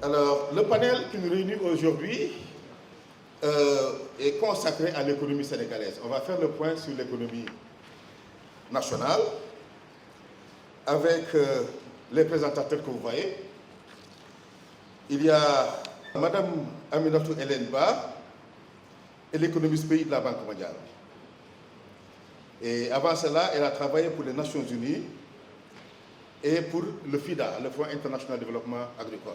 Alors, le panel qui nous réunit aujourd'hui est consacré à l'économie sénégalaise. On va faire le point sur l'économie nationale avec les présentateurs que vous voyez. Il y a Madame Aminatou Hélène Ba, l'économiste pays de la Banque mondiale. Et avant cela, elle a travaillé pour les Nations Unies et pour le FIDA, le Fonds international de développement agricole.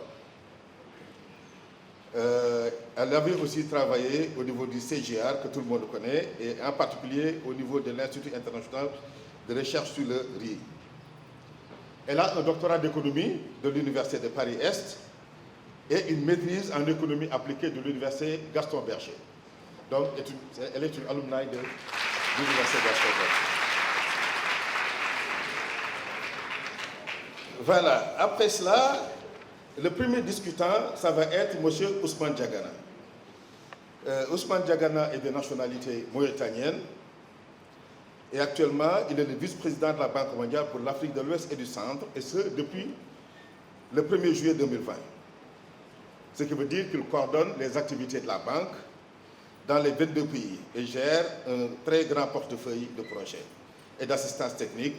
Elle avait aussi travaillé au niveau du CGR, que tout le monde connaît, et en particulier au niveau de l'Institut international de recherche sur le riz. Elle a un doctorat d'économie de l'Université de Paris-Est et une maîtrise en économie appliquée de l'Université Gaston Berger. Donc, elle est une alumni de l'Université Gaston Berger. Voilà. Après cela, le premier discutant, ça va être M. Ousmane Diagana. Ousmane Diagana est de nationalité mauritanienne et actuellement, il est le vice-président de la Banque mondiale pour l'Afrique de l'Ouest et du Centre, et ce, depuis le 1er juillet 2020. Ce qui veut dire qu'il coordonne les activités de la banque dans les 22 pays et gère un très grand portefeuille de projets et d'assistance technique,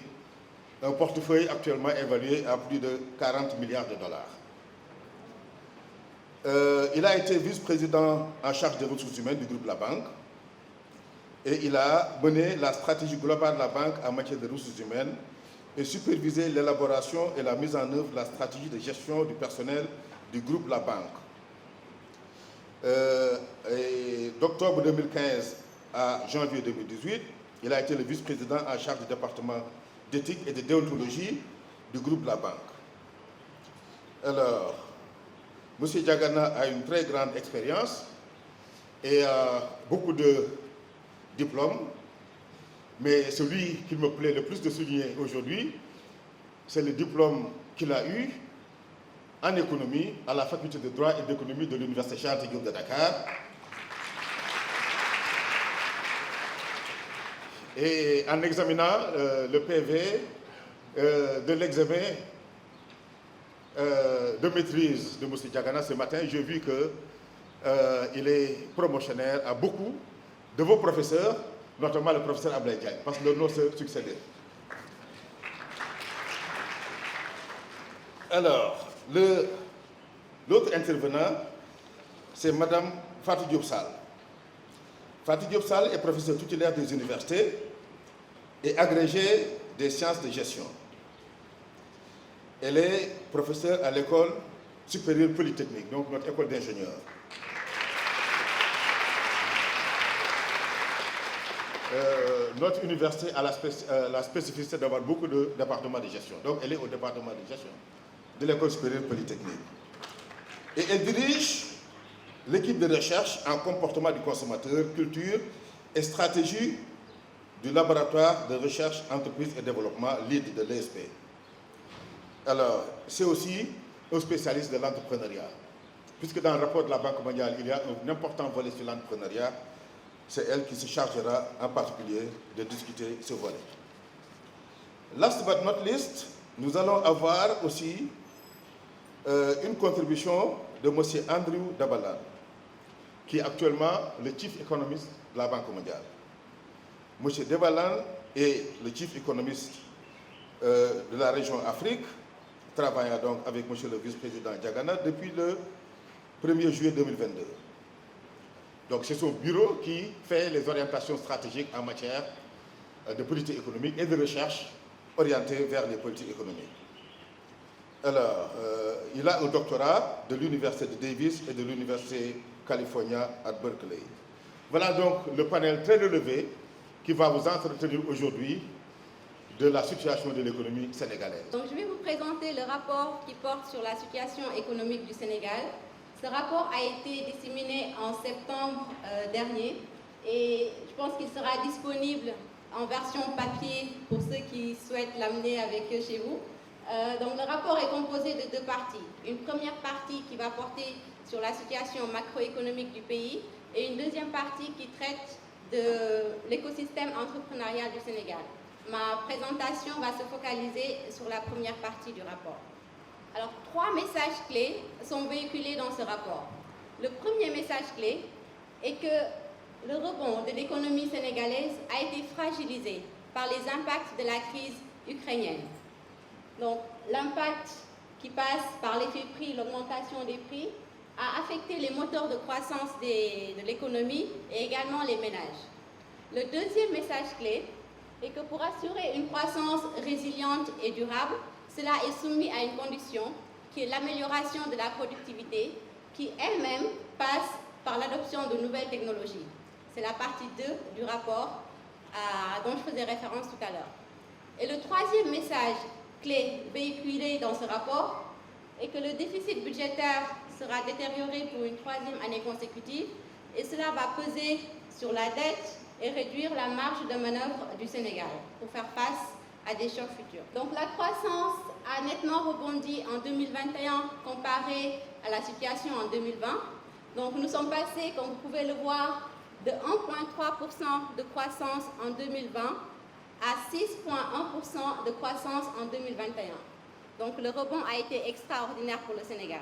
un portefeuille actuellement évalué à plus de 40 milliards de dollars. Il a été vice-président en charge des ressources humaines du groupe La Banque et il a mené la stratégie globale de la banque en matière de ressources humaines et supervisé l'élaboration et la mise en œuvre de la stratégie de gestion du personnel du groupe La Banque. D'octobre 2015 à janvier 2018, il a été le vice-président en charge du département d'éthique et de déontologie du groupe La Banque. Alors, M. Diagana a une très grande expérience et beaucoup de diplômes, mais celui qui me plaît le plus de souligner aujourd'hui, c'est le diplôme qu'il a eu en économie à la faculté de droit et d'économie de l'Université Cheikh Anta Diop de Dakar. Et en examinant le PV de l'examen de maîtrise de M. Diagana ce matin, j'ai vu qu'il est promotionnaire à beaucoup de vos professeurs, notamment le professeur Ablaye Diagne, parce que leur nom se succédait. Alors, l'autre intervenant, c'est Mme Fatou Diop Sall. Fatou Diop Sall est professeure titulaire des universités et agrégée des sciences de gestion. Elle est professeure à l'école supérieure polytechnique, donc notre école d'ingénieurs. Notre université a la spécificité d'avoir beaucoup de départements de gestion. Donc elle est au département de gestion de l'école supérieure polytechnique. Et elle dirige l'équipe de recherche en comportement du consommateur, culture et stratégie du laboratoire de recherche, entreprise et développement, LEAD de l'ESP. Alors, c'est aussi un spécialiste de l'entrepreneuriat, puisque dans le rapport de la Banque mondiale, il y a un important volet sur l'entrepreneuriat. C'est elle qui se chargera en particulier de discuter ce volet. Last but not least, nous allons avoir aussi une contribution de M. Andrew Dabalan, qui est actuellement le Chief Economist de la Banque mondiale. M. Dabalan est le Chief Economist de la région Afrique, travaillant donc avec M. le vice-président Diagana depuis le 1er juillet 2022. Donc c'est son bureau qui fait les orientations stratégiques en matière de politique économique et de recherche orientée vers les politiques économiques. Alors, il a un doctorat de l'Université de Davis et de l'Université California à Berkeley. Voilà donc le panel très relevé qui va vous entretenir aujourd'hui de la situation de l'économie sénégalaise. Donc, je vais vous présenter le rapport qui porte sur la situation économique du Sénégal. Ce rapport a été disséminé en septembre dernier et je pense qu'il sera disponible en version papier pour ceux qui souhaitent l'amener avec eux chez vous. Donc, le rapport est composé de deux parties. Une première partie qui va porter sur la situation macroéconomique du pays et une deuxième partie qui traite de l'écosystème entrepreneurial du Sénégal. Ma présentation va se focaliser sur la première partie du rapport. Alors, 3 messages clés sont véhiculés dans ce rapport. Le premier message clé est que le rebond de l'économie sénégalaise a été fragilisé par les impacts de la crise ukrainienne. Donc, l'impact qui passe par l'effet prix, l'augmentation des prix, a affecté les moteurs de croissance de l'économie et également les ménages. Le deuxième message clé est que pour assurer une croissance résiliente et durable, cela est soumis à une condition qui est l'amélioration de la productivité qui elle-même passe par l'adoption de nouvelles technologies. C'est la partie 2 du rapport dont je faisais référence tout à l'heure. Et le troisième message clé véhiculé dans ce rapport est que le déficit budgétaire sera détérioré pour une 3e année consécutive et cela va peser sur la dette et réduire la marge de manœuvre du Sénégal pour faire face à des chocs futurs. Donc la croissance a nettement rebondi en 2021 comparé à la situation en 2020. Donc nous sommes passés, comme vous pouvez le voir, de 1,3% de croissance en 2020 à 6,1% de croissance en 2021. Donc le rebond a été extraordinaire pour le Sénégal.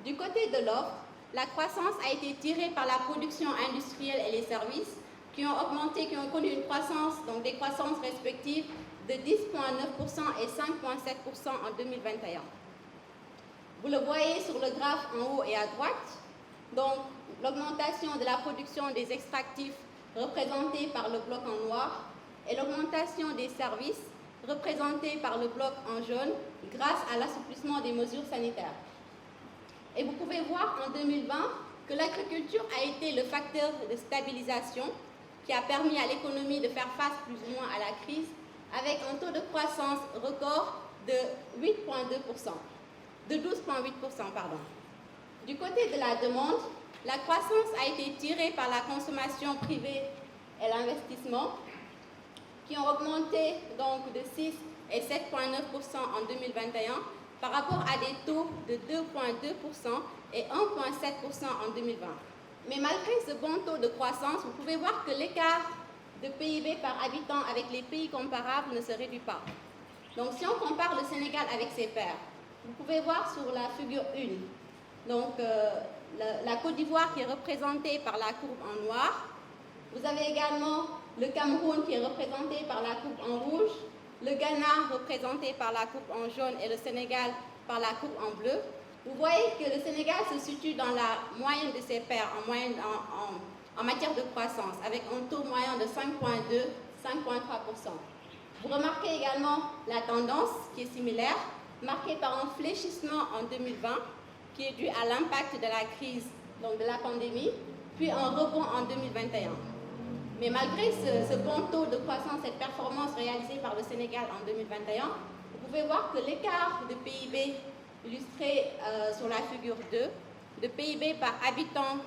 Du côté de l'offre, la croissance a été tirée par la production industrielle et les services qui ont augmenté, qui ont connu une croissance, donc des croissances respectives de 10,9% et 5,7% en 2021. Vous le voyez sur le graphe en haut et à droite. Donc l'augmentation de la production des extractifs représentée par le bloc en noir et l'augmentation des services représentée par le bloc en jaune grâce à l'assouplissement des mesures sanitaires. Et vous pouvez voir en 2020 que l'agriculture a été le facteur de stabilisation qui a permis à l'économie de faire face plus ou moins à la crise avec un taux de croissance record de 8,2%, de 12,8%, pardon. Du côté de la demande, la croissance a été tirée par la consommation privée et l'investissement qui ont augmenté donc de 6 et 7,9% en 2021 par rapport à des taux de 2,2% et 1,7% en 2020. Mais malgré ce bon taux de croissance, vous pouvez voir que l'écart de PIB par habitant avec les pays comparables ne se réduit pas. Donc si on compare le Sénégal avec ses pairs, vous pouvez voir sur la figure 1, donc la Côte d'Ivoire qui est représentée par la courbe en noir. Vous avez également le Cameroun qui est représenté par la courbe en rouge, le Ghana représenté par la courbe en jaune et le Sénégal par la courbe en bleu. Vous voyez que le Sénégal se situe dans la moyenne de ses pairs en matière de croissance, avec un taux moyen de 5,2, 5,3%. Vous remarquez également la tendance qui est similaire, marquée par un fléchissement en 2020, qui est dû à l'impact de la crise, donc de la pandémie, puis un rebond en 2021. Mais malgré ce bon taux de croissance, cette performance réalisée par le Sénégal en 2021, vous pouvez voir que l'écart de PIB illustré sur la figure 2, de PIB par habitant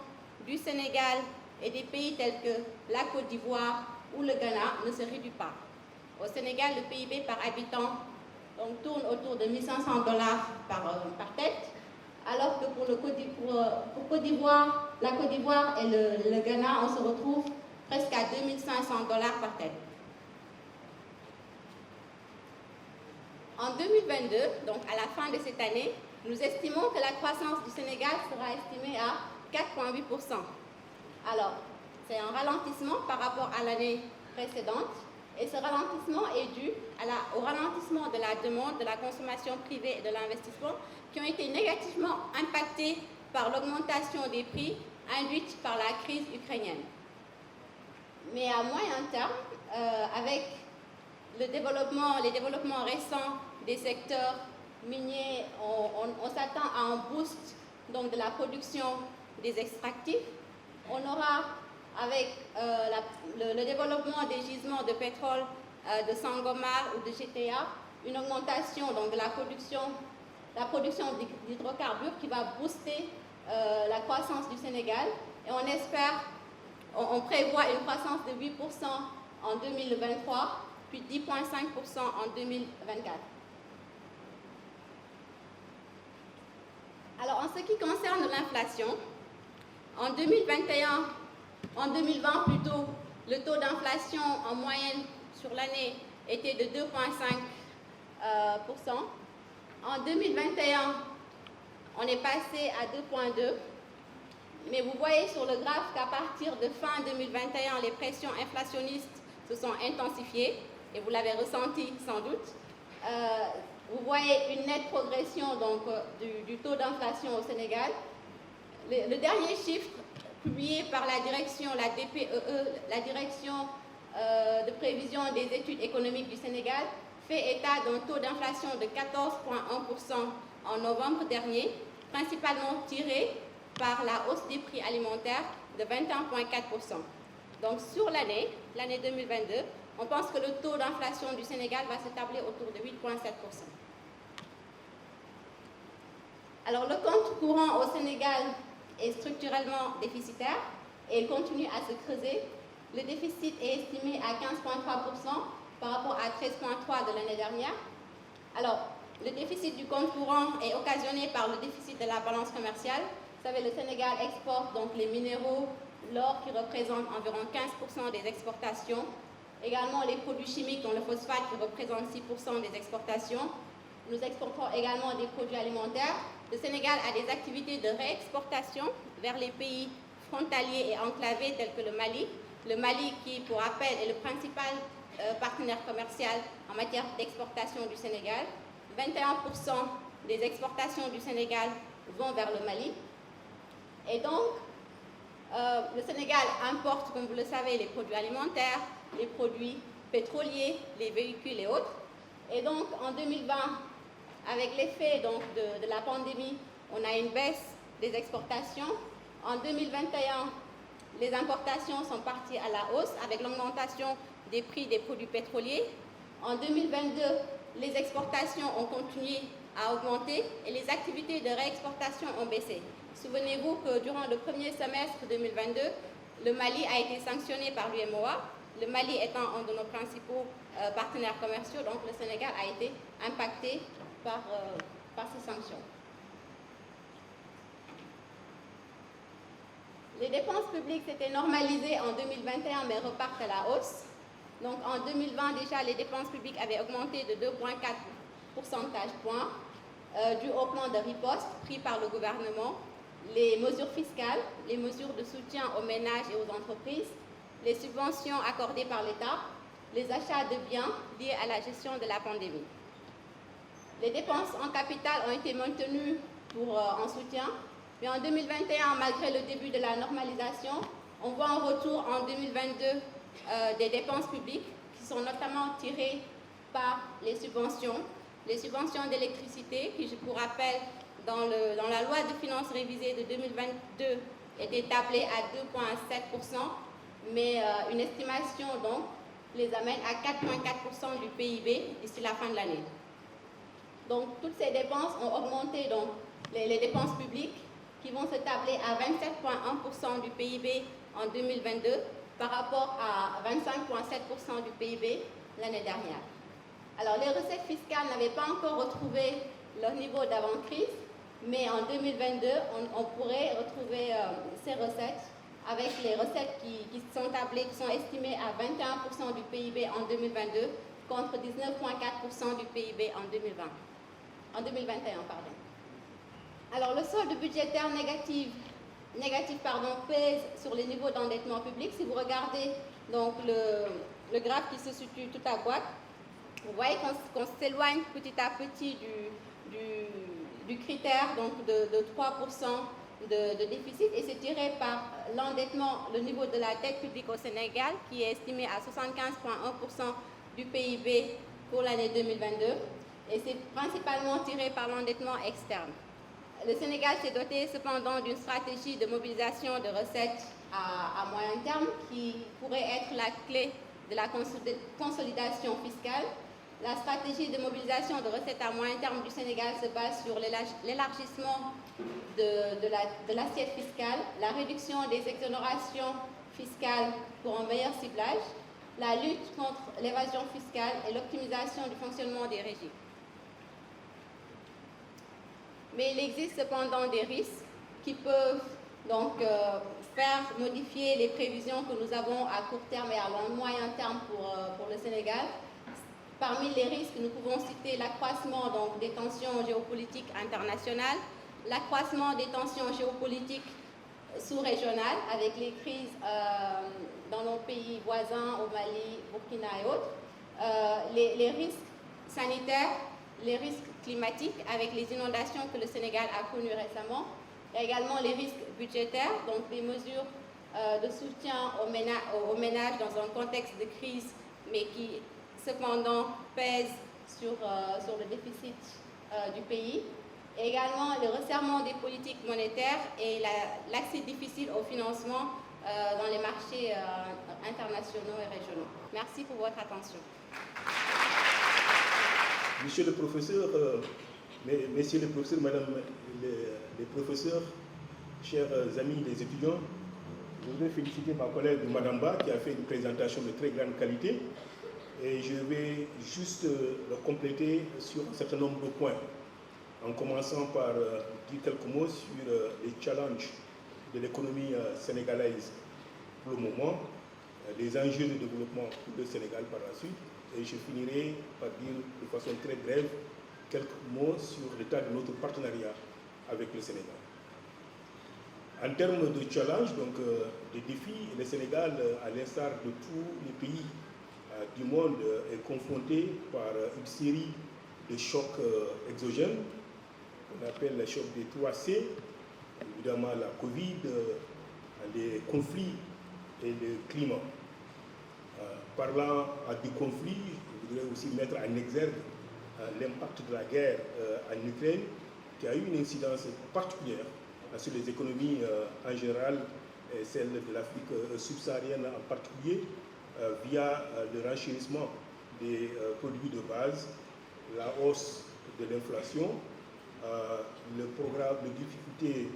du Sénégal et des pays tels que la Côte d'Ivoire ou le Ghana ne se réduit pas. Au Sénégal, le PIB par habitant donc, tourne autour de 1 500 $ par tête, alors que pour Côte d'Ivoire, la Côte d'Ivoire et le Ghana, on se retrouve presque à 2 500 $ par tête. En 2022, donc à la fin de cette année, nous estimons que la croissance du Sénégal sera estimée à 4,8%. Alors, c'est un ralentissement par rapport à l'année précédente et ce ralentissement est dû au ralentissement de la demande, de la consommation privée et de l'investissement qui ont été négativement impactés par l'augmentation des prix induite par la crise ukrainienne. Mais à moyen terme, avec les développements récents des secteurs miniers, on s'attend à un boost donc, de la production des extractifs. On aura, avec le développement des gisements de pétrole de Sangomar ou de GTA, une augmentation donc, de la production d'hydrocarbures qui va booster la croissance du Sénégal. Et on prévoit une croissance de 8% en 2023, puis 10,5% en 2024. Alors, en ce qui concerne l'inflation, en 2020 plutôt, le taux d'inflation en moyenne sur l'année était de 2,5%. En en 2021, on est passé à 2,2. Mais vous voyez sur le graphe qu'à partir de fin 2021, les pressions inflationnistes se sont intensifiées, et vous l'avez ressenti sans doute. Vous voyez une nette progression donc, du taux d'inflation au Sénégal. Le dernier chiffre publié par la direction, la DPEE, la direction de prévision des études économiques du Sénégal, fait état d'un taux d'inflation de 14,1% en novembre dernier, principalement tiré par la hausse des prix alimentaires de 21,4%. Donc sur l'année 2022, on pense que le taux d'inflation du Sénégal va s'établir autour de 8,7%. Alors le compte courant au Sénégal est structurellement déficitaire et il continue à se creuser. Le déficit est estimé à 15,3% par rapport à 13,3% de l'année dernière. Alors, le déficit du compte courant est occasionné par le déficit de la balance commerciale. Vous savez, le Sénégal exporte donc les minéraux, l'or qui représente environ 15% des exportations, également les produits chimiques dont le phosphate qui représente 6% des exportations. Nous exportons également des produits alimentaires. Le Sénégal a des activités de réexportation vers les pays frontaliers et enclavés tels que le Mali. Le Mali qui, pour rappel, est le principal partenaire commercial en matière d'exportation du Sénégal. 21% des exportations du Sénégal vont vers le Mali. Et donc, le Sénégal importe, comme vous le savez, les produits alimentaires, les produits pétroliers, les véhicules et autres. Et donc, en 2020, avec l'effet de la pandémie, on a une baisse des exportations. En 2021, les importations sont parties à la hausse avec l'augmentation des prix des produits pétroliers. En 2022, les exportations ont continué à augmenter et les activités de réexportation ont baissé. Souvenez-vous que durant le premier semestre 2022, le Mali a été sanctionné par l'UEMOA, le Mali étant un de nos principaux partenaires commerciaux, donc le Sénégal a été impacté par ces sanctions. Les dépenses publiques s'étaient normalisées en 2021 mais repartent à la hausse. Donc en 2020 déjà les dépenses publiques avaient augmenté de 2,4 pourcentage points dû au plan de riposte pris par le gouvernement, les mesures fiscales, les mesures de soutien aux ménages et aux entreprises, les subventions accordées par l'État, les achats de biens liés à la gestion de la pandémie. Les dépenses en capital ont été maintenues en soutien, mais en 2021, malgré le début de la normalisation, on voit un retour en 2022 des dépenses publiques qui sont notamment tirées par les subventions d'électricité qui, je vous rappelle, dans la loi de finances révisée de 2022 était tablée à 2,7%, mais une estimation donc les amène à 4,4% du PIB d'ici la fin de l'année. Donc toutes ces dépenses ont augmenté, donc les dépenses publiques qui vont se tabler à 27,1% du PIB en 2022 par rapport à 25,7% du PIB l'année dernière. Alors les recettes fiscales n'avaient pas encore retrouvé leur niveau d'avant-crise, mais en 2022, on pourrait retrouver ces recettes avec les recettes qui sont tablées, qui sont estimées à 21% du PIB en 2022 contre 19,4% du PIB en 2021. Alors le solde budgétaire négatif pèse sur les niveaux d'endettement public. Si vous regardez donc le graphe qui se situe tout à droite, vous voyez qu'on s'éloigne petit à petit du critère donc de 3% de déficit et c'est tiré par l'endettement, le niveau de la dette publique au Sénégal qui est estimé à 75,1% du PIB pour l'année 2022 et c'est principalement tiré par l'endettement externe. Le Sénégal s'est doté cependant d'une stratégie de mobilisation de recettes à moyen terme qui pourrait être la clé de la consolidation fiscale. La stratégie de mobilisation de recettes à moyen terme du Sénégal se base sur l'élargissement de l'assiette fiscale, la réduction des exonérations fiscales pour un meilleur ciblage, la lutte contre l'évasion fiscale et l'optimisation du fonctionnement des régies. Mais il existe cependant des risques qui peuvent donc faire modifier les prévisions que nous avons à court terme et à moyen terme pour le Sénégal. Parmi les risques, nous pouvons citer l'accroissement des tensions géopolitiques internationales, l'accroissement des tensions géopolitiques sous-régionales avec les crises dans nos pays voisins, au Mali, Burkina et autres, les risques sanitaires, les risques climatiques avec les inondations que le Sénégal a connues récemment. Il y a également les risques budgétaires, donc des mesures de soutien aux ménages dans un contexte de crise, mais qui cependant pèsent sur le déficit du pays. Et également le resserrement des politiques monétaires et l'accès difficile au financement dans les marchés internationaux et régionaux. Merci pour votre attention. Monsieur le professeur, messieurs les professeurs, madame les professeurs, chers amis les étudiants, je voudrais féliciter ma collègue Madame Ba qui a fait une présentation de très grande qualité et je vais juste le compléter sur un certain nombre de points en commençant par dire quelques mots sur les challenges de l'économie sénégalaise pour le moment, les enjeux de développement pour le Sénégal par la suite. Et je finirai par dire de façon très brève quelques mots sur l'état de notre partenariat avec le Sénégal. En termes de challenge, donc de défis, le Sénégal, à l'instar de tous les pays du monde, est confronté par une série de chocs exogènes, qu'on appelle les chocs des 3C, évidemment la Covid, les conflits et le climat. Parlant du conflit, je voudrais aussi mettre en exergue l'impact de la guerre en Ukraine, qui a eu une incidence particulière sur les économies en général, et celle de l'Afrique subsaharienne en particulier, via le renchérissement des produits de base, la hausse de l'inflation, les difficultés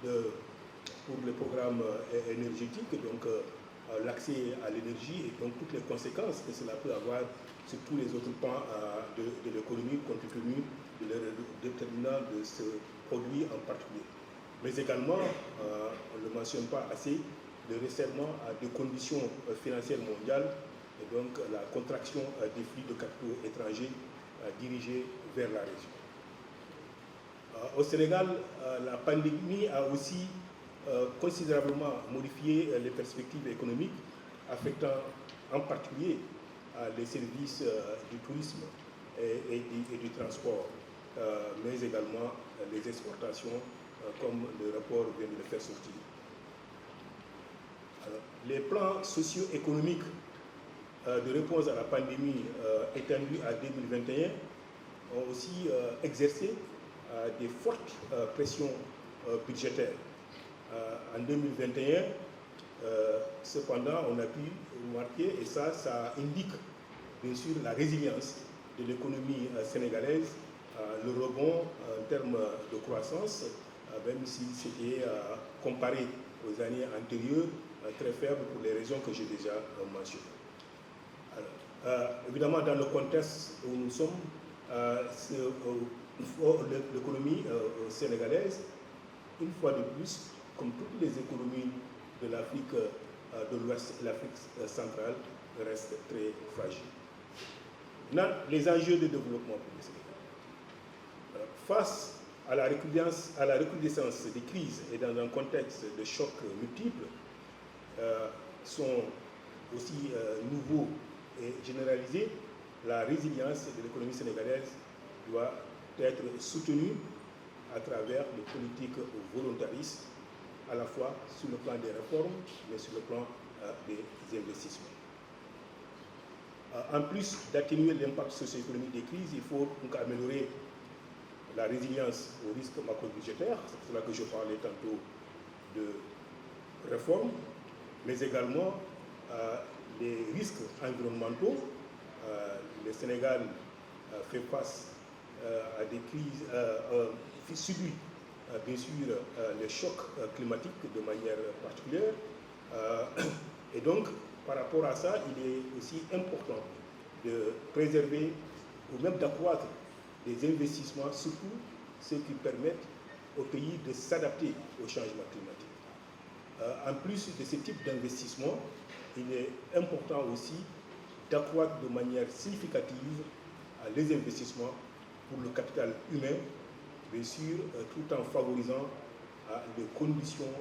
pour les programmes énergétiques, donc l'accès à l'énergie et donc toutes les conséquences que cela peut avoir sur tous les autres pans de l'économie compte tenu de leur déterminant de ce produit en particulier. Mais également, on ne le mentionne pas assez, le resserrement des conditions financières mondiales et donc la contraction des flux de capitaux étrangers dirigés vers la région. Au Sénégal, la pandémie a aussi considérablement modifié les perspectives économiques, affectant en particulier les services du tourisme et du transport, mais également les exportations, comme le rapport vient de le faire sortir. Alors, les plans socio-économiques de réponse à la pandémie étendue à 2021 ont aussi exercé des fortes pressions budgétaires. En 2021, cependant, on a pu remarquer, et ça indique bien sûr la résilience de l'économie sénégalaise, le rebond en termes de croissance, même si c'était comparé aux années antérieures, très faible pour les raisons que j'ai déjà mentionnées. Évidemment, dans le contexte où nous sommes, l'économie sénégalaise, une fois de plus, comme toutes les économies de l'Afrique de l'Ouest et l'Afrique centrale, reste très fragile. Maintenant, les enjeux de développement pour le Sénégal. Face à la recrudescence des crises et dans un contexte de chocs multiples, sont aussi nouveaux et généralisés, la résilience de l'économie sénégalaise doit être soutenue à travers les politiques volontaristes, à la fois sur le plan des réformes, mais sur le plan des investissements. En plus d'atténuer l'impact socio-économique des crises, il faut donc améliorer la résilience aux risques macro-budgétaires, c'est pour cela que je parlais tantôt de réformes, mais également les risques environnementaux. Le Sénégal fait face à des crises, subit bien sûr les chocs climatiques de manière particulière. Et donc, par rapport à ça, il est aussi important de préserver ou même d'accroître des investissements, surtout ceux qui permettent au pays de s'adapter au changement climatique. En plus de ce type d'investissement, il est important aussi d'accroître de manière significative les investissements pour le capital humain, bien sûr, tout en favorisant les conditions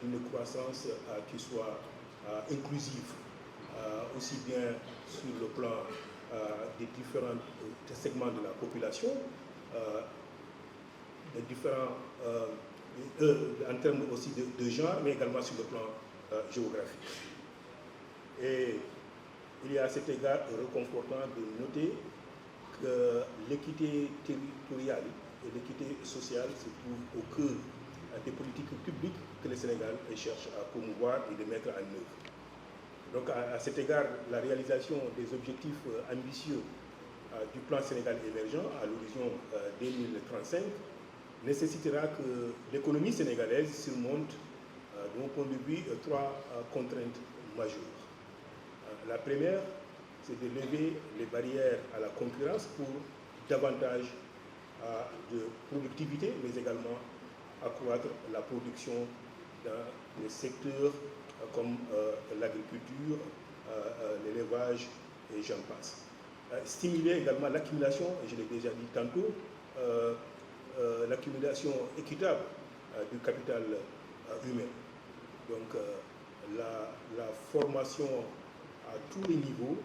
d'une croissance qui soit inclusive, aussi bien sur le plan des différents segments de la population, en termes aussi de genre, mais également sur le plan géographique. Et il est à cet égard réconfortant de noter que l'équité territoriale et l'équité sociale se trouvent au cœur des politiques publiques que le Sénégal cherche à promouvoir et de mettre en œuvre. Donc à cet égard, la réalisation des objectifs ambitieux du plan Sénégal émergent à l'horizon 2035 nécessitera que l'économie sénégalaise surmonte, de mon point de vue, 3 contraintes majeures. La première, c'est de lever les barrières à la concurrence pour davantage de productivité, mais également accroître la production dans les secteurs comme l'agriculture, l'élevage et j'en passe. Stimuler également l'accumulation, et je l'ai déjà dit tantôt, l'accumulation équitable du capital humain. Donc la formation à tous les niveaux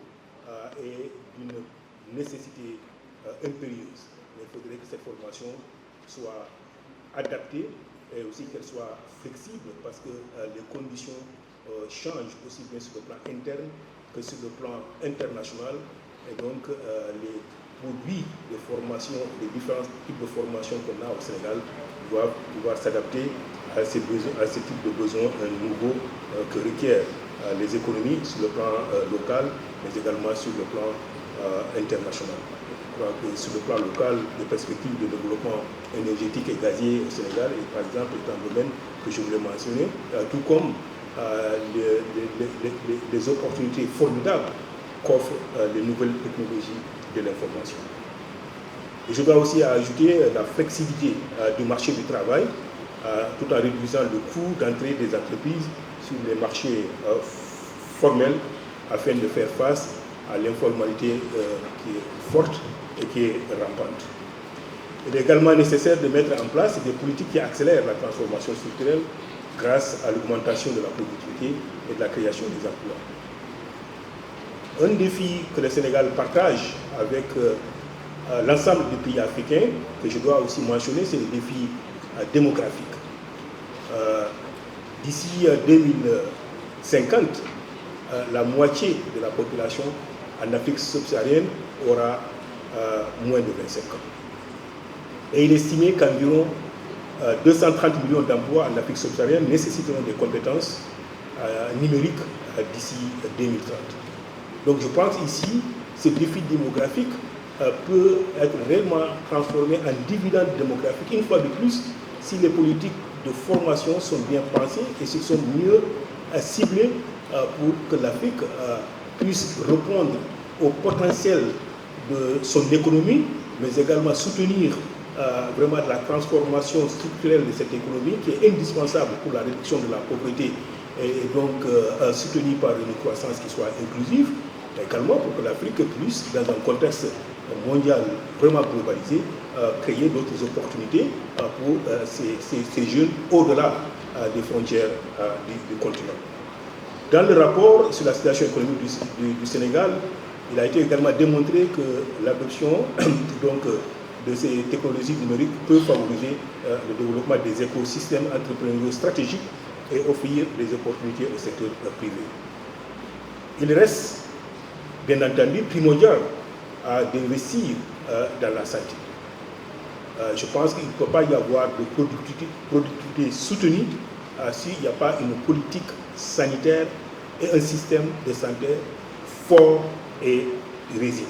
est d'une nécessité impérieuse. Il faudrait que cette formation soit adaptée et aussi qu'elle soit flexible parce que les conditions changent aussi bien sur le plan interne que sur le plan international. Et donc les produits de formation, les différents types de formation qu'on a au Sénégal doivent pouvoir s'adapter à ces types de besoins nouveaux que requièrent les économies sur le plan local, mais également sur le plan international. Je crois que sur le plan local, les perspectives de développement énergétique et gazier au Sénégal, et par exemple, est un domaine que je voulais mentionner, tout comme les opportunités formidables qu'offrent les nouvelles technologies de l'information. Et je dois aussi ajouter la flexibilité du marché du travail, tout en réduisant le coût d'entrée des entreprises sur les marchés formels afin de faire face à l'informalité qui est forte et qui est rampante. Il est également nécessaire de mettre en place des politiques qui accélèrent la transformation structurelle grâce à l'augmentation de la productivité et de la création des emplois. Un défi que le Sénégal partage avec l'ensemble des pays africains, que je dois aussi mentionner, c'est le défi démographique. D'ici 2050, la moitié de la population en Afrique subsaharienne aura moins de 25 ans. Et il est estimé qu'environ 230 millions d'emplois en Afrique subsaharienne nécessiteront des compétences numériques d'ici 2030. Donc je pense ici, ce défi démographique peut être réellement transformé en dividende démographique, une fois de plus, si les politiques de formation sont bien pensées et s'ils sont mieux ciblés pour que l'Afrique puisse répondre au potentiel de son économie, mais également soutenir vraiment la transformation structurelle de cette économie qui est indispensable pour la réduction de la pauvreté et donc soutenue par une croissance qui soit inclusive, également pour que l'Afrique puisse, dans un contexte mondial vraiment globalisé, créer d'autres opportunités pour ces jeunes au-delà des frontières du continent. Dans le rapport sur la situation économique du Sénégal, il a été également démontré que l'adoption de ces technologies numériques peut favoriser le développement des écosystèmes entrepreneuriaux stratégiques et offrir des opportunités au secteur privé. Il reste, bien entendu, primordial d'investir dans la santé. Je pense qu'il ne peut pas y avoir de productivité soutenue s'il n'y a pas une politique sanitaire et un système de santé fort et résilient.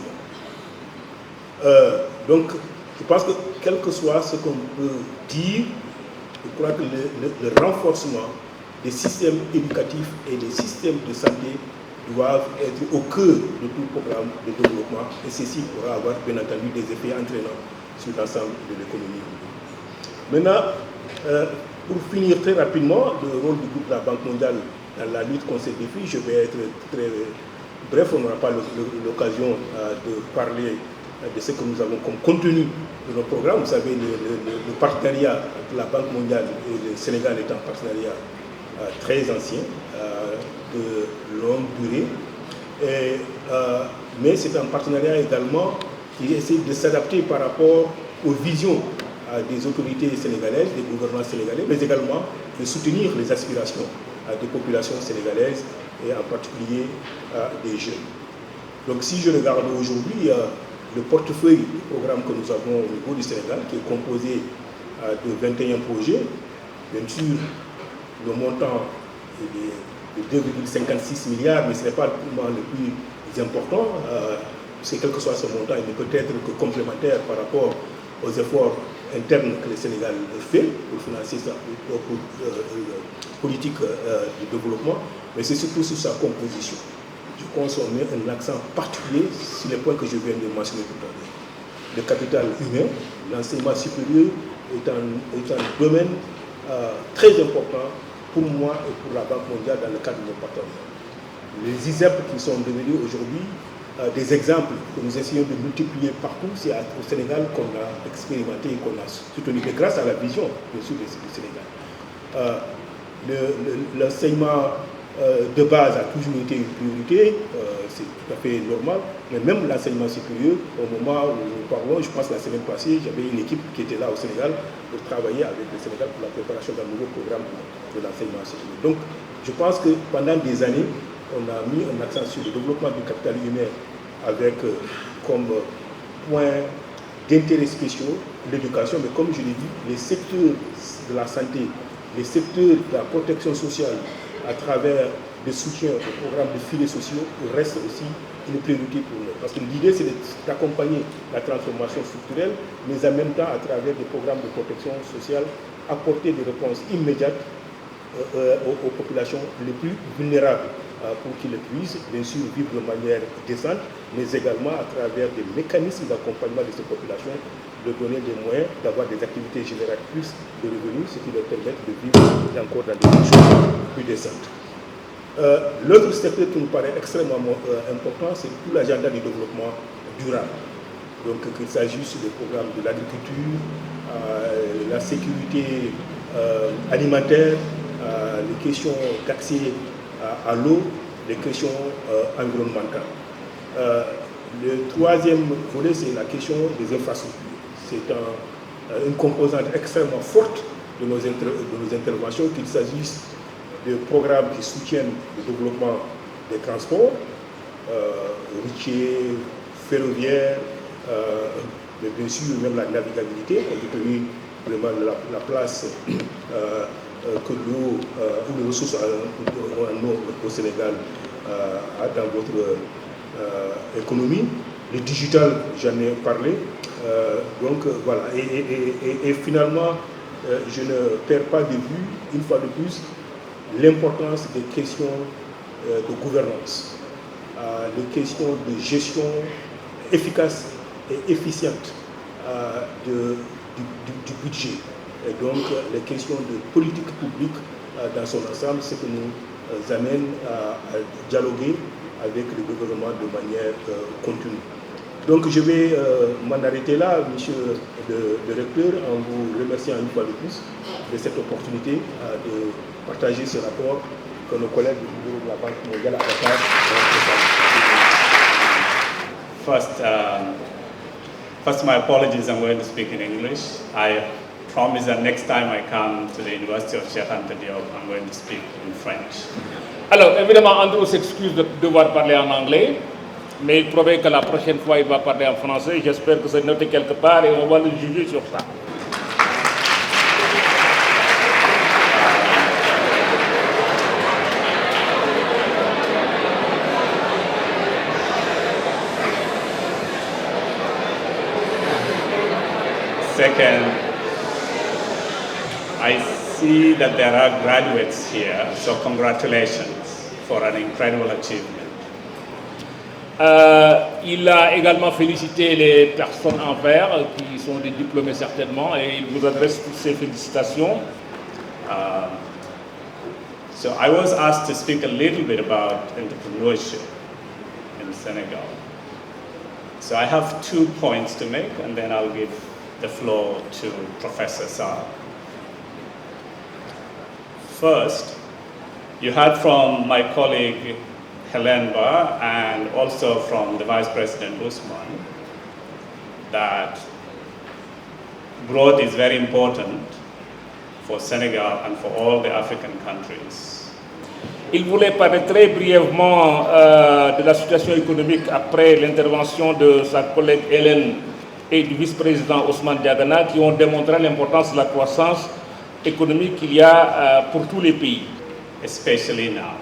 Donc, je pense que quel que soit ce qu'on peut dire, je crois que le renforcement des systèmes éducatifs et des systèmes de santé doivent être au cœur de tout programme de développement et ceci pourra avoir bien entendu des effets entraînants sur l'ensemble de l'économie. Maintenant, pour finir très rapidement, le rôle du groupe de la Banque mondiale dans la lutte contre ces défis, je vais être très Bref, on n'aura pas l'occasion de parler de ce que nous avons comme contenu de nos programmes. Vous savez, le partenariat entre la Banque mondiale et le Sénégal est un partenariat très ancien, de longue durée. Mais c'est un partenariat également qui essaie de s'adapter par rapport aux visions des autorités sénégalaises, des gouvernements sénégalais, mais également de soutenir les aspirations des populations sénégalaises et en particulier des jeunes. Donc si je regarde aujourd'hui le portefeuille du programme que nous avons au niveau du Sénégal, qui est composé de 21 projets, bien sûr le montant est de 2,56 milliards, mais ce n'est pas le montant le plus important. C'est quel que soit ce montant, il ne peut être que complémentaire par rapport aux efforts internes que le Sénégal fait pour financer sa politique de développement, mais c'est surtout sur sa composition. Je pense qu'on met un accent particulier sur les points que je viens de mentionner tout à l'heure. Le capital humain, l'enseignement supérieur est un domaine très important pour moi et pour la Banque mondiale dans le cadre de nos partenariats. Les ISEP qui sont devenus aujourd'hui des exemples que nous essayons de multiplier partout, c'est au Sénégal qu'on a expérimenté et qu'on a soutenu, mais grâce à la vision, bien sûr, du Sénégal. L'enseignement de base a toujours été une priorité, c'est tout à fait normal, mais même l'enseignement supérieur, au moment où nous parlons, je pense que la semaine passée, j'avais une équipe qui était là au Sénégal pour travailler avec le Sénégal pour la préparation d'un nouveau programme de l'enseignement supérieur. Donc, je pense que pendant des années, on a mis un accent sur le développement du capital humain avec comme point d'intérêt spéciaux l'éducation, mais comme je l'ai dit, les secteurs de la santé, les secteurs de la protection sociale à travers le soutien aux programmes de filets sociaux restent aussi une priorité pour nous. Parce que l'idée, c'est d'accompagner la transformation structurelle, mais en même temps, à travers des programmes de protection sociale, apporter des réponses immédiates aux populations les plus vulnérables pour qu'ils puissent, bien sûr, vivre de manière décente, mais également à travers des mécanismes d'accompagnement de ces populations, de donner des moyens d'avoir des activités génératrices de revenus, ce qui leur permet de vivre encore dans des conditions plus décentes. L'autre secteur qui nous paraît extrêmement important, c'est tout l'agenda du développement durable. Donc qu'il s'agisse des programmes de l'agriculture, la sécurité alimentaire, les questions d'accès à l'eau, les questions environnementales. Le troisième volet, c'est la question des infrastructures. C'est une composante extrêmement forte de nos interventions, qu'il s'agisse de programmes qui soutiennent le développement des transports, routiers, ferroviaires, mais bien sûr même la navigabilité, compte tenu vraiment la place que l'eau ou les ressources en eau au Sénégal a dans votre économie. Le digital, j'en ai parlé. Donc voilà, et finalement, je ne perds pas de vue, une fois de plus, l'importance des questions de gouvernance, les questions de gestion efficace et efficiente du budget. Et donc les questions de politique publique dans son ensemble, ce qui nous amène à dialoguer avec le gouvernement de manière continue. Donc je vais m'en arrêter là, monsieur le recteur, en vous remerciant une fois de plus de cette opportunité de partager ce rapport que nos collègues du bureau de la Banque mondiale à Dakar ont. First, my apologies, I'm going to speak in English. I promise that next time I come to the University of Cheikh Anta Diop, I'm going to speak in French. Alors, évidemment, Andrew s'excuse de devoir parler en anglais, mais il promet que la prochaine fois, il va parler en français. J'espère que c'est noté quelque part et on va le juger sur ça. Second, I see that there are graduates here, so congratulations for an incredible achievement. Il a également félicité les personnes en vert qui sont des diplômés certainement et il vous adresse toutes ces félicitations. So I was asked to speak a little bit about entrepreneurship. in Senegal. So I have 2 points to make, and then I'll give the floor to Professor Sarr. First, you heard from my colleague Hélène Ba and also from the Vice President Ousmane that growth is very important for Senegal and for all the African countries. Il voulait parler très brièvement de la situation économique après l'intervention de sa collègue Hélène et du vice-président Ousmane Diagana qui ont démontré l'importance de la croissance économique qu'il y a pour tous les pays. Especially now,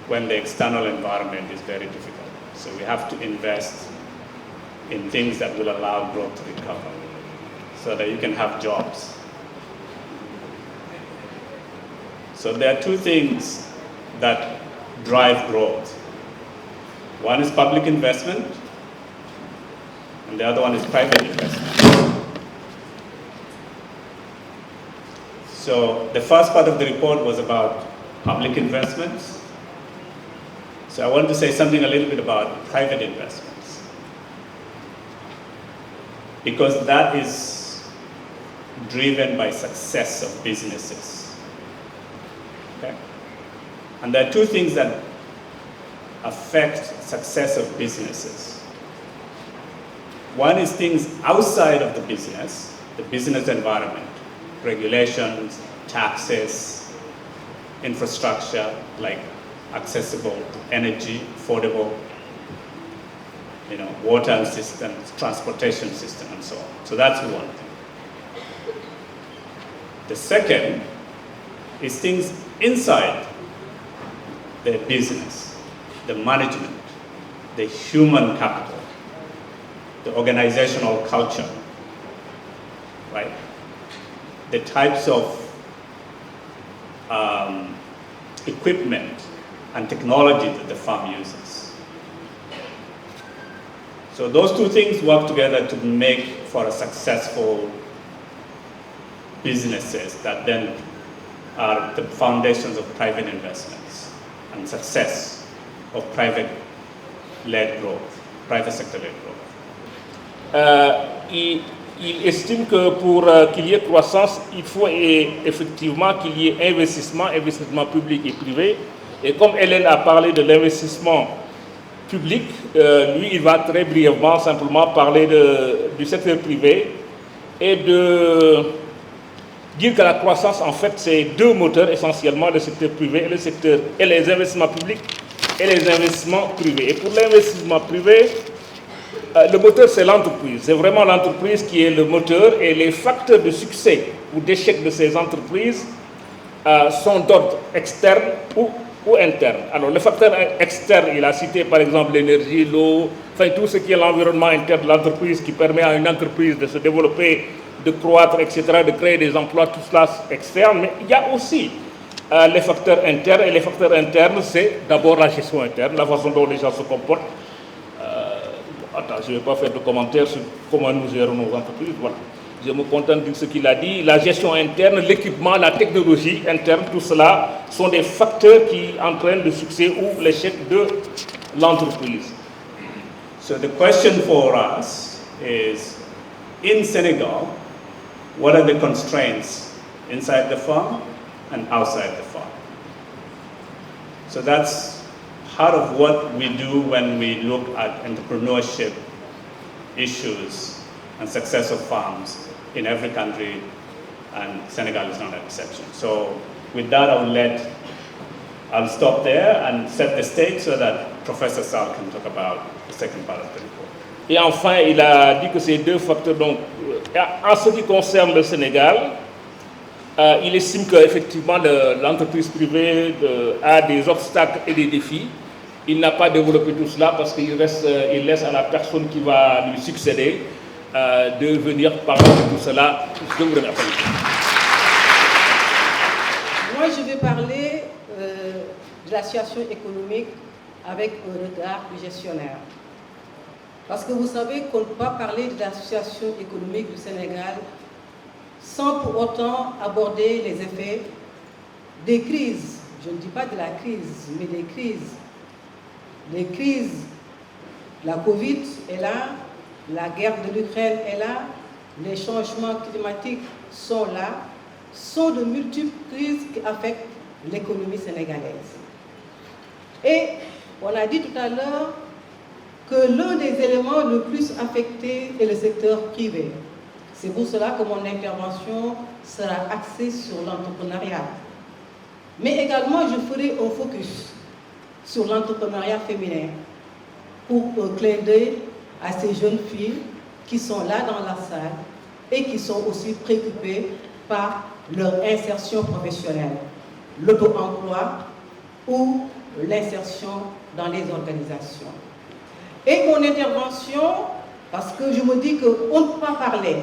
when the external environment is very difficult. So we have to invest in things that will allow growth to recover so that you can have jobs. So there are 2 things that drive growth. One is public investment, and the other one is private investment. So the first part of the report was about public investments. So I want to say something a little bit about private investments, because that is driven by success of businesses. Okay? And there are 2 things that affect success of businesses. One is things outside of the business environment, regulations, taxes, infrastructure like accessible energy, affordable, water systems, transportation system, and so on. So that's one thing. The second is things inside the business, the management, the human capital, the organizational culture, right? The types of equipment and technology that the firm uses. So those 2 things work together to make for a successful businesses that then are the foundations of private investments and success of private-led growth, private sector-led growth. Il estime que pour qu'il y ait croissance, il faut effectivement qu'il y ait investissement public et privé. Et comme Hélène a parlé de l'investissement public, lui, il va très brièvement simplement parler du secteur privé et de dire que la croissance, en fait, c'est 2 moteurs essentiellement, le secteur privé et les investissements publics et les investissements privés. Et pour l'investissement privé, le moteur, c'est l'entreprise. C'est vraiment l'entreprise qui est le moteur, et les facteurs de succès ou d'échec de ces entreprises sont d'ordre externe ou interne. Alors, le facteur externe, il a cité par exemple l'énergie, l'eau, enfin tout ce qui est l'environnement interne de l'entreprise qui permet à une entreprise de se développer, de croître, etc., de créer des emplois, tout cela externe. Mais il y a aussi les facteurs internes, et les facteurs internes, c'est d'abord la gestion interne, la façon dont les gens se comportent. Je ne vais pas faire de commentaires sur comment nous gérons nos entreprises. Voilà. Je me contente de ce qu'il a dit. La gestion interne, l'équipement, la technologie interne, tout cela sont des facteurs qui entraînent le succès ou l'échec de l'entreprise. So the question for us is, in Senegal, what are the constraints inside the firm and outside the firm? So that's part of what we do when we look at entrepreneurship issues and success of firms in every country, and Senegal is not an exception. So with that, I'll stop there and set the stage so that Professor Sarr can talk about the second part of the report. Et enfin, il a dit que ces 2 facteurs, donc, en ce qui concerne le Sénégal, il estime qu'effectivement l'entreprise privée a des obstacles et des défis. Il n'a pas développé tout cela parce qu'il laisse à la personne qui va lui succéder de venir parler de tout cela. Je vous remercie. Moi, je vais parler de la situation économique avec un regard du gestionnaire. Parce que vous savez qu'on ne peut pas parler de la situation économique du Sénégal sans pour autant aborder les effets des crises. Je ne dis pas de la crise, mais des crises. Les crises La Covid est là, la guerre de l'Ukraine est là, les changements climatiques sont là, sont de multiples crises qui affectent l'économie sénégalaise. Et on a dit tout à l'heure que l'un des éléments le plus affectés est le secteur privé. C'est pour cela que mon intervention sera axée sur l'entrepreneuriat. Mais également, je ferai un focus sur l'entrepreneuriat féminin pour un clin d'œil à ces jeunes filles qui sont là dans la salle et qui sont aussi préoccupées par leur insertion professionnelle, l'auto-emploi ou l'insertion dans les organisations. Et mon intervention, parce que je me dis qu'on ne peut pas parler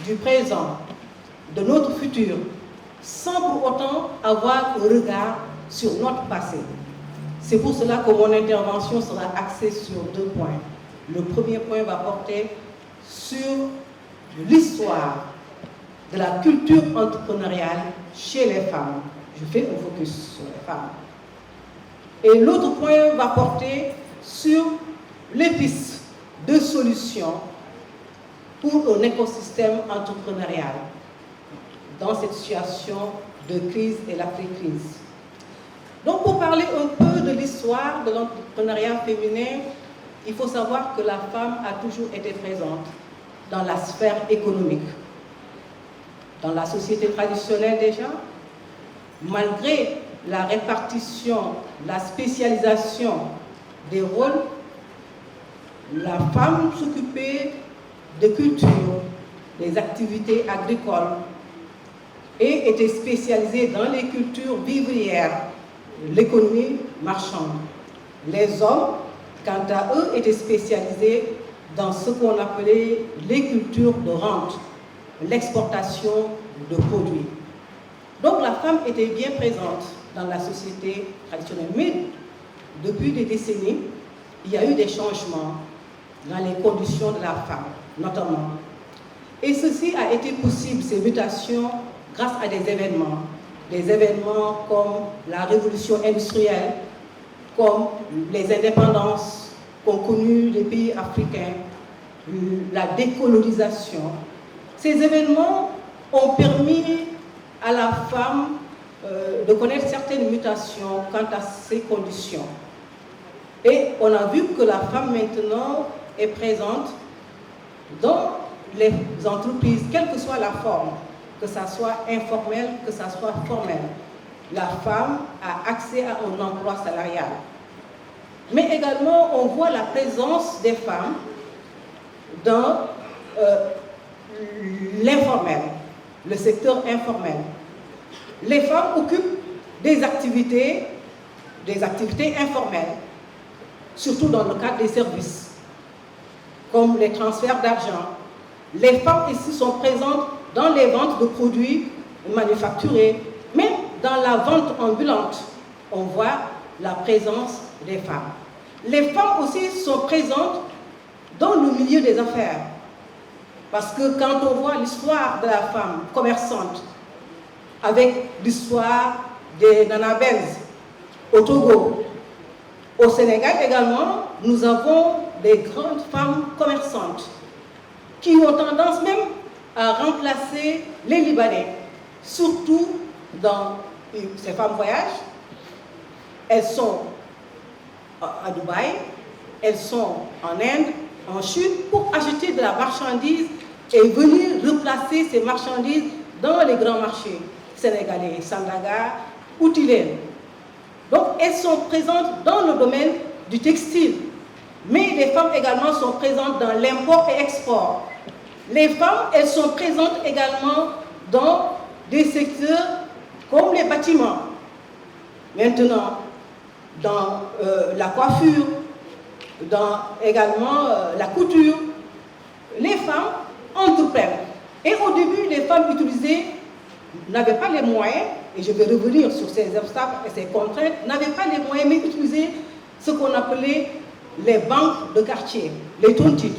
du présent, de notre futur, sans pour autant avoir un regard sur notre passé. C'est pour cela que mon intervention sera axée sur 2 points. Le premier point va porter sur l'histoire de la culture entrepreneuriale chez les femmes. Je fais un focus sur les femmes. Et l'autre point va porter sur les pistes de solutions pour un écosystème entrepreneurial dans cette situation de crise et l'après-crise. Donc, pour parler un peu de l'histoire de l'entrepreneuriat féminin, il faut savoir que la femme a toujours été présente dans la sphère économique. Dans la société traditionnelle déjà, malgré la répartition, la spécialisation des rôles, la femme s'occupait de culture, des activités agricoles et était spécialisée dans les cultures vivrières, l'économie marchande. Les hommes, quant à eux, étaient spécialisés dans ce qu'on appelait les cultures de rente, l'exportation de produits. Donc la femme était bien présente dans la société traditionnelle. Mais depuis des décennies, il y a eu des changements dans les conditions de la femme, notamment. Et ceci a été possible, ces mutations, grâce à des événements comme la révolution industrielle, comme les indépendances qu'ont connues les pays africains, la décolonisation. Ces événements ont permis à la femme de connaître certaines mutations quant à ses conditions. Et on a vu que la femme maintenant est présente dans les entreprises, quelle que soit la forme, que ça soit informel, que ça soit formel. La femme a accès à un emploi salarial. Mais également, on voit la présence des femmes dans l'informel, le secteur informel. Les femmes occupent des activités informelles, surtout dans le cadre des services, comme les transferts d'argent. Les femmes ici sont présentes dans les ventes de produits manufacturés, mais dans la vente ambulante, on voit la présence des femmes. Les femmes aussi sont présentes dans le milieu des affaires, parce que quand on voit l'histoire de la femme commerçante, avec l'histoire des Nana Benz au Togo, au Sénégal également, nous avons des grandes femmes commerçantes qui ont tendance même à remplacer les Libanais, surtout dans ces femmes voyagent. Elles sont à Dubaï, elles sont en Inde, en Chine, pour acheter de la marchandise et venir replacer ces marchandises dans les grands marchés sénégalais, Sandaga ou Tilène. Donc elles sont présentes dans le domaine du textile, mais les femmes également sont présentes dans l'import et export. Les femmes, elles sont présentes également dans des secteurs comme les bâtiments, maintenant dans la coiffure, dans également la couture. Les femmes entreprennent. Et au début, les femmes n'avaient pas les moyens, et je vais revenir sur ces obstacles et ces contraintes, n'avaient pas les moyens, mais utilisaient ce qu'on appelait les banques de quartier, les tontines,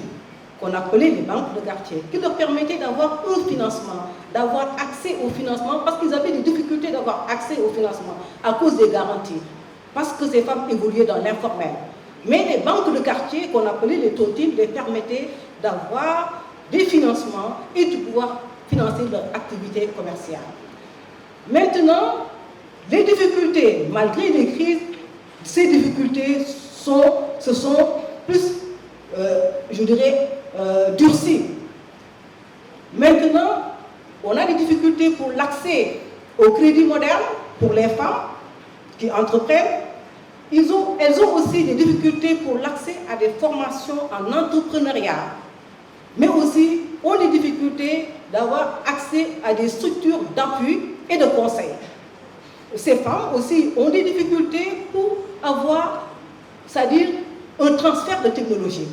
qu'on appelait les banques de quartier, qui leur permettaient d'avoir un financement, d'avoir accès au financement, parce qu'ils avaient des difficultés d'avoir accès au financement à cause des garanties, parce que ces femmes évoluaient dans l'informel. Mais les banques de quartier, qu'on appelait les tontines, les permettaient d'avoir des financements et de pouvoir financer leur activité commerciale. Maintenant, les difficultés, malgré les crises, ces difficultés se sont plus, je dirais, durcies. Maintenant, on a des difficultés pour l'accès au crédit moderne pour les femmes qui entreprennent. Elles ont aussi des difficultés pour l'accès à des formations en entrepreneuriat, mais aussi ont des difficultés d'avoir accès à des structures d'appui et de conseil. Ces femmes aussi ont des difficultés pour avoir, c'est-à-dire un transfert de technologie.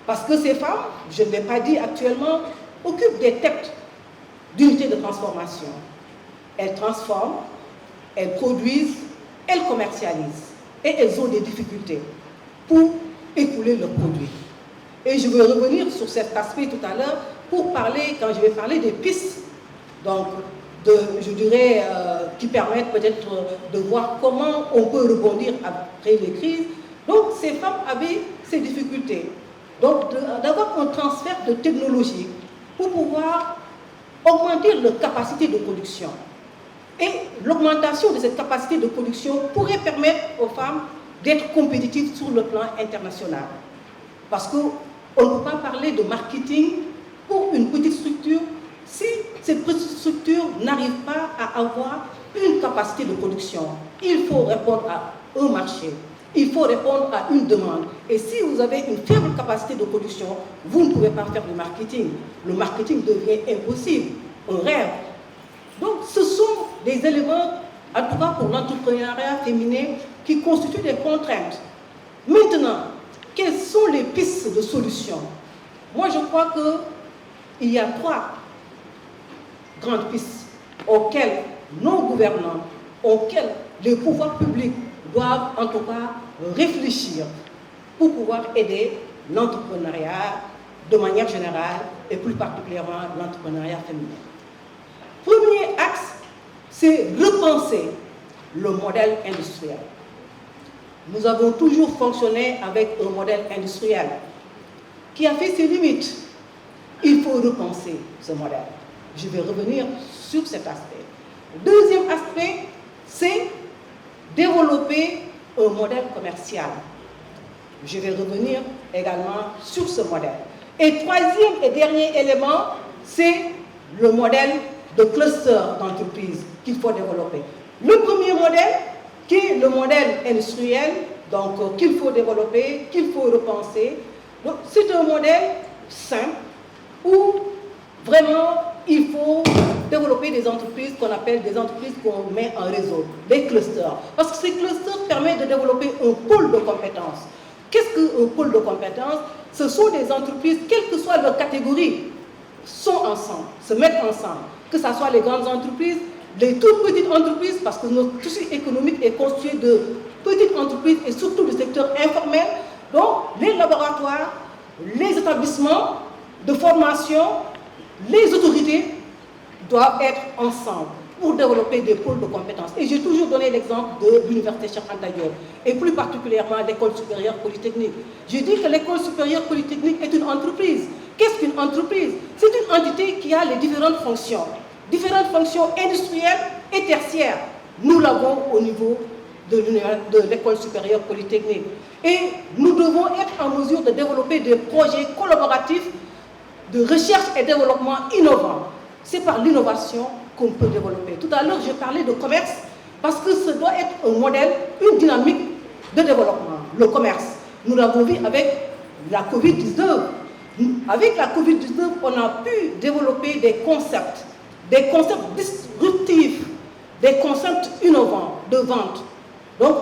Parce que ces femmes, je ne l'ai pas dit actuellement, occupent des têtes d'unités de transformation. Elles transforment, elles produisent, elles commercialisent. Et elles ont des difficultés pour écouler leurs produits. Et je vais revenir sur cet aspect tout à l'heure pour parler, quand je vais parler des pistes, donc je dirais, qui permettent peut-être de voir comment on peut rebondir après les crises. Donc ces femmes avaient ces difficultés. Donc d'avoir un transfert de technologie pour pouvoir augmenter leur capacité de production. Et l'augmentation de cette capacité de production pourrait permettre aux femmes d'être compétitives sur le plan international. Parce qu'on ne peut pas parler de marketing pour une petite structure si cette petite structure n'arrive pas à avoir une capacité de production. Il faut répondre à un marché, il faut répondre à une demande. Et si vous avez une faible capacité de production, vous ne pouvez pas faire du marketing. Le marketing devient impossible, un rêve. Donc ce sont des éléments, en tout cas pour l'entrepreneuriat féminin, qui constituent des contraintes. Maintenant, quelles sont les pistes de solutions? Moi, je crois qu'il y a 3 grandes pistes auxquelles nos gouvernants, auxquelles les pouvoirs publics doivent en tout cas réfléchir pour pouvoir aider l'entrepreneuriat de manière générale et plus particulièrement l'entrepreneuriat féminin. Premier axe, c'est repenser le modèle industriel. Nous avons toujours fonctionné avec un modèle industriel qui a fait ses limites. Il faut repenser ce modèle. Je vais revenir sur cet aspect. Deuxième aspect, c'est développer un modèle commercial. Je vais revenir également sur ce modèle. Et troisième et dernier élément, c'est le modèle de cluster d'entreprise qu'il faut développer. Le premier modèle, qui est le modèle industriel, donc qu'il faut développer, qu'il faut repenser. C'est un modèle simple où vraiment il faut développer des entreprises qu'on appelle des entreprises qu'on met en réseau, des clusters. Parce que ces clusters permettent de développer un pôle de compétences. Qu'est-ce qu'un pôle de compétences? Ce sont des entreprises, quelle que soit leur catégorie, sont ensemble, se mettent ensemble. Que ce soit les grandes entreprises, les toutes petites entreprises, parce que notre tissu économique est constitué de petites entreprises et surtout du secteur informel. Donc, les laboratoires, les établissements de formation, les autorités doivent être ensemble pour développer des pôles de compétences. Et j'ai toujours donné l'exemple de l'Université Cheikh Anta Diop, et plus particulièrement l'École supérieure polytechnique. Je dis que l'École supérieure polytechnique est une entreprise. Qu'est-ce qu'une entreprise? C'est une entité qui a les différentes fonctions industrielles et tertiaires. Nous l'avons au niveau de l'École supérieure polytechnique. Et nous devons être en mesure de développer des projets collaboratifs de recherche et développement innovants. C'est par l'innovation qu'on peut développer. Tout à l'heure, j'ai parlé de commerce parce que ce doit être un modèle, une dynamique de développement. Le commerce, nous l'avons vu avec la Covid-19. Avec la Covid-19, on a pu développer des concepts disruptifs, des concepts innovants de vente. Donc,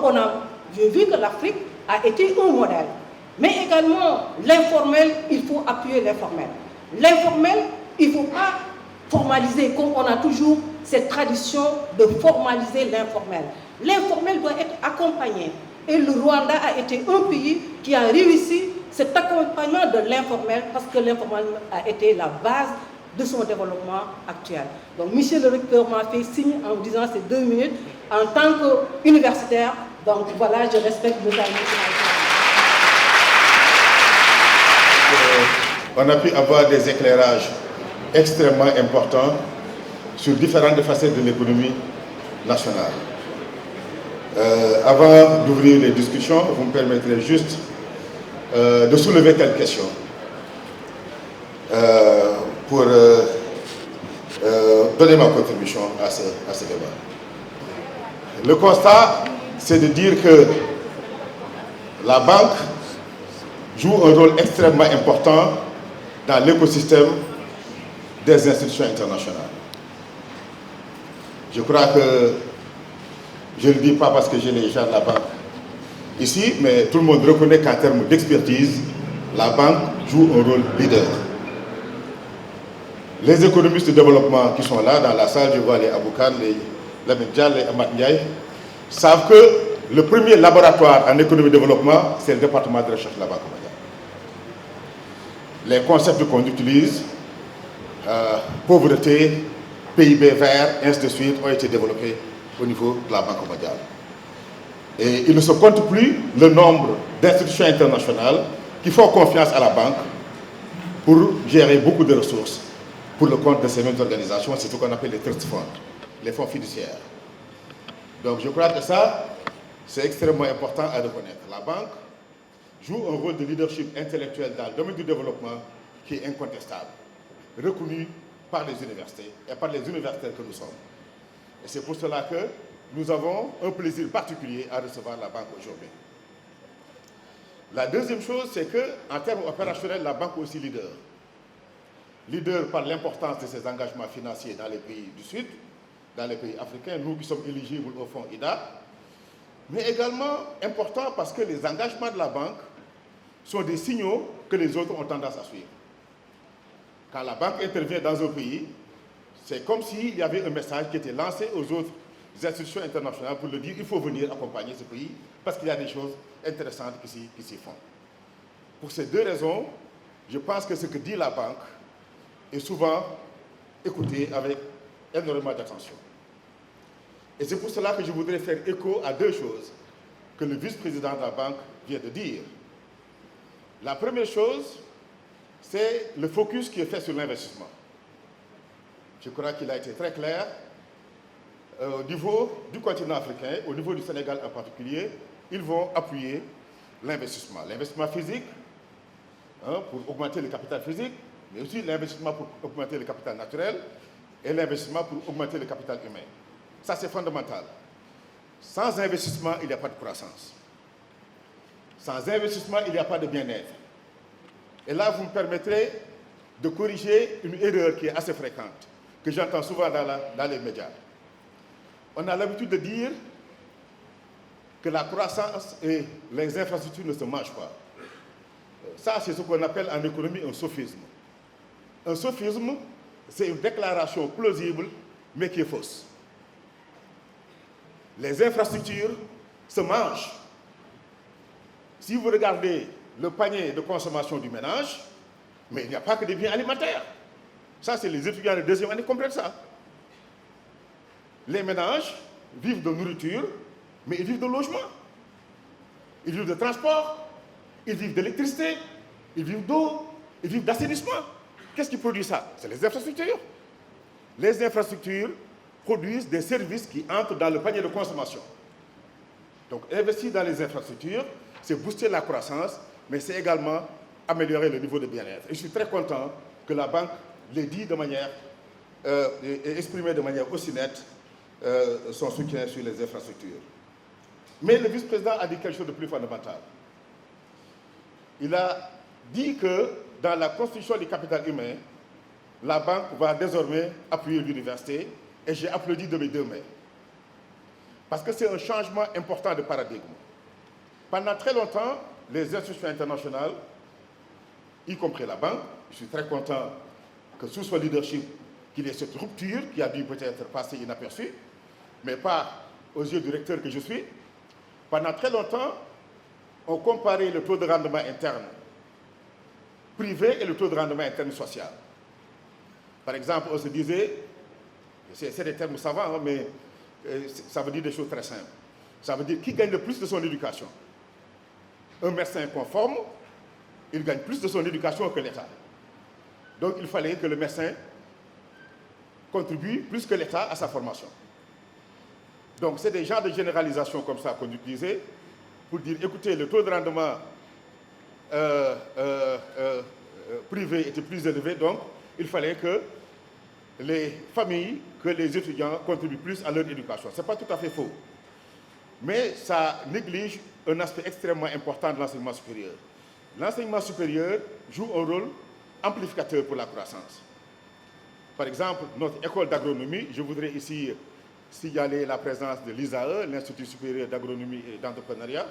j'ai vu que l'Afrique a été un modèle. Mais également, l'informel, il faut appuyer l'informel. L'informel, il ne faut pas formaliser, comme on a toujours cette tradition de formaliser l'informel. L'informel doit être accompagné. Et le Rwanda a été un pays qui a réussi cet accompagnement de l'informel parce que l'informel a été la base de son développement actuel. Donc, monsieur le recteur m'a fait signe en me disant ces 2 minutes en tant qu'universitaire. Donc, voilà, je respecte le temps. on a pu avoir des éclairages extrêmement importants sur différentes facettes de l'économie nationale. Avant d'ouvrir les discussions, vous me permettrez juste de soulever quelques questions pour donner ma contribution à ce débat. Le constat, c'est de dire que la banque joue un rôle extrêmement important dans l'écosystème des institutions internationales. Je crois que, je ne le dis pas parce que j'ai les gens de la banque ici, mais tout le monde reconnaît qu'en termes d'expertise, la banque joue un rôle leader. Les économistes de développement qui sont là dans la salle, je vois les Aboukan, les Lamine Dial, les Ahmad Ndiaye, savent que le premier laboratoire en économie de développement, c'est le département de recherche de la Banque mondiale. Les concepts qu'on utilise, pauvreté, PIB vert, ainsi de suite, ont été développés au niveau de la Banque mondiale. Et il ne se compte plus le nombre d'institutions internationales qui font confiance à la banque pour gérer beaucoup de ressources pour le compte de ces mêmes organisations. C'est ce qu'on appelle les trust funds, les fonds fiduciaires. Donc je crois que ça, c'est extrêmement important à reconnaître. La banque joue un rôle de leadership intellectuel dans le domaine du développement qui est incontestable, reconnu par les universités et par les universitaires que nous sommes. Et c'est pour cela que nous avons un plaisir particulier à recevoir la banque aujourd'hui. La deuxième chose, c'est qu'en termes opérationnels, la banque est aussi leader. Leader par l'importance de ses engagements financiers dans les pays du Sud, dans les pays africains, nous qui sommes éligibles au fonds IDA, mais également important parce que les engagements de la banque sont des signaux que les autres ont tendance à suivre. Quand la banque intervient dans un pays, c'est comme s'il y avait un message qui était lancé aux autres institutions internationales pour leur dire qu'il faut venir accompagner ce pays parce qu'il y a des choses intéressantes qui s'y font. Pour ces deux raisons, je pense que ce que dit la banque est souvent écouté avec énormément d'attention. Et c'est pour cela que je voudrais faire écho à deux choses que le vice-président de la banque vient de dire. La première chose, c'est le focus qui est fait sur l'investissement. Je crois qu'il a été très clair. Au niveau du continent africain, au niveau du Sénégal en particulier, ils vont appuyer l'investissement. L'investissement physique, pour augmenter le capital physique, mais aussi l'investissement pour augmenter le capital naturel et l'investissement pour augmenter le capital humain. Ça, c'est fondamental. Sans investissement, il n'y a pas de croissance. Sans investissement, il n'y a pas de bien-être. Et là, vous me permettrez de corriger une erreur qui est assez fréquente, que j'entends souvent dans les médias. On a l'habitude de dire que la croissance et les infrastructures ne se mangent pas. Ça, c'est ce qu'on appelle en économie un sophisme. Un sophisme, c'est une déclaration plausible, mais qui est fausse. Les infrastructures se mangent. Si vous regardez le panier de consommation du ménage, mais il n'y a pas que des biens alimentaires. Ça, c'est les étudiants de deuxième année qui comprennent ça. Les ménages vivent de nourriture, mais ils vivent de logement. Ils vivent de transport, ils vivent d'électricité, ils vivent d'eau, ils vivent d'assainissement. Qu'est-ce qui produit ça? C'est les infrastructures. Les infrastructures produisent des services qui entrent dans le panier de consommation. Donc, investir dans les infrastructures, c'est booster la croissance, mais c'est également améliorer le niveau de bien-être. Et je suis très content que la banque l'ait dit de manière, et exprimé de manière aussi nette son soutien sur les infrastructures. Mais le vice-président a dit quelque chose de plus fondamental. Il a dit que dans la construction du capital humain, la banque va désormais appuyer l'université, et j'ai applaudi de mes deux mains. Parce que c'est un changement important de paradigme. Pendant très longtemps, les institutions internationales, y compris la banque, je suis très content que sous son leadership, qu'il y ait cette rupture qui a dû peut-être passer inaperçue, mais pas aux yeux du recteur que je suis. Pendant très longtemps, on comparait le taux de rendement interne privé et le taux de rendement interne social. Par exemple, on se disait, c'est des termes savants, mais ça veut dire des choses très simples. Ça veut dire qui gagne le plus de son éducation. Un médecin conforme, il gagne plus de son éducation que l'État. Donc il fallait que le médecin contribue plus que l'État à sa formation. Donc c'est des genres de généralisation comme ça qu'on utilisait pour dire, écoutez, le taux de rendement privé était plus élevé, donc il fallait que les familles, que les étudiants contribuent plus à leur éducation. Ce n'est pas tout à fait faux. Mais ça néglige un aspect extrêmement important de l'enseignement supérieur. L'enseignement supérieur joue un rôle amplificateur pour la croissance. Par exemple, notre école d'agronomie, je voudrais ici signaler la présence de l'ISAE, l'Institut supérieur d'agronomie et d'entrepreneuriat,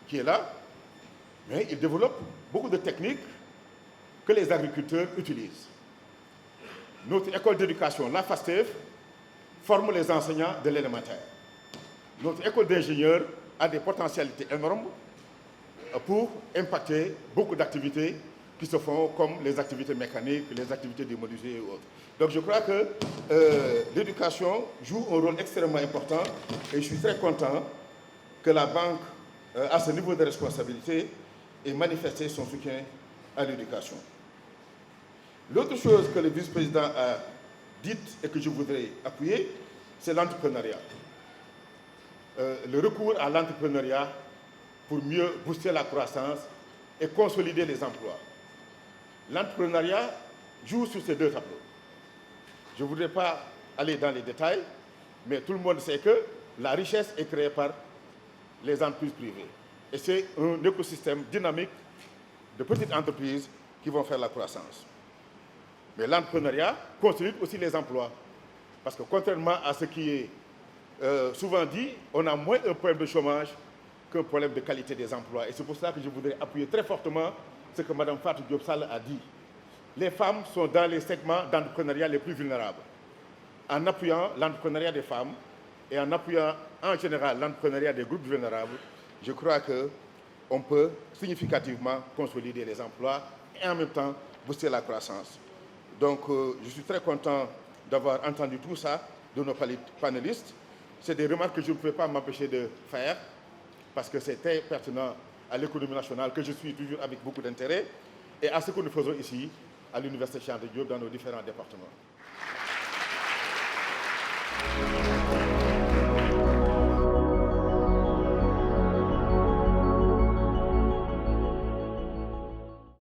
qui est là, mais il développe beaucoup de techniques que les agriculteurs utilisent. Notre école d'éducation, la FASTEF, forme les enseignants de l'élémentaire. Notre école d'ingénieurs a des potentialités énormes pour impacter beaucoup d'activités qui se font comme les activités mécaniques, les activités démolisées et autres. Donc je crois que l'éducation joue un rôle extrêmement important et je suis très content que la banque, à ce niveau de responsabilité, ait manifesté son soutien à l'éducation. L'autre chose que le vice-président a dite et que je voudrais appuyer, c'est l'entrepreneuriat. Le recours à l'entrepreneuriat pour mieux booster la croissance et consolider les emplois. L'entrepreneuriat joue sur ces deux tableaux. Je ne voudrais pas aller dans les détails, mais tout le monde sait que la richesse est créée par les entreprises privées. Et c'est un écosystème dynamique de petites entreprises qui vont faire la croissance. Mais l'entrepreneuriat consolide aussi les emplois. Parce que contrairement à ce qui est souvent dit, on a moins un problème de chômage qu'un problème de qualité des emplois. Et c'est pour ça que je voudrais appuyer très fortement ce que Mme Fatou Diop Sall a dit. Les femmes sont dans les segments d'entrepreneuriat les plus vulnérables. En appuyant l'entrepreneuriat des femmes et en appuyant en général l'entrepreneuriat des groupes vulnérables, je crois qu'on peut significativement consolider les emplois et en même temps booster la croissance. Donc je suis très content d'avoir entendu tout ça de nos panélistes. C'est des remarques que je ne peux pas m'empêcher de faire parce que c'est très pertinent à l'économie nationale que je suis toujours avec beaucoup d'intérêt et à ce que nous faisons ici à l'Université Cheikh Anta Diop dans nos différents départements.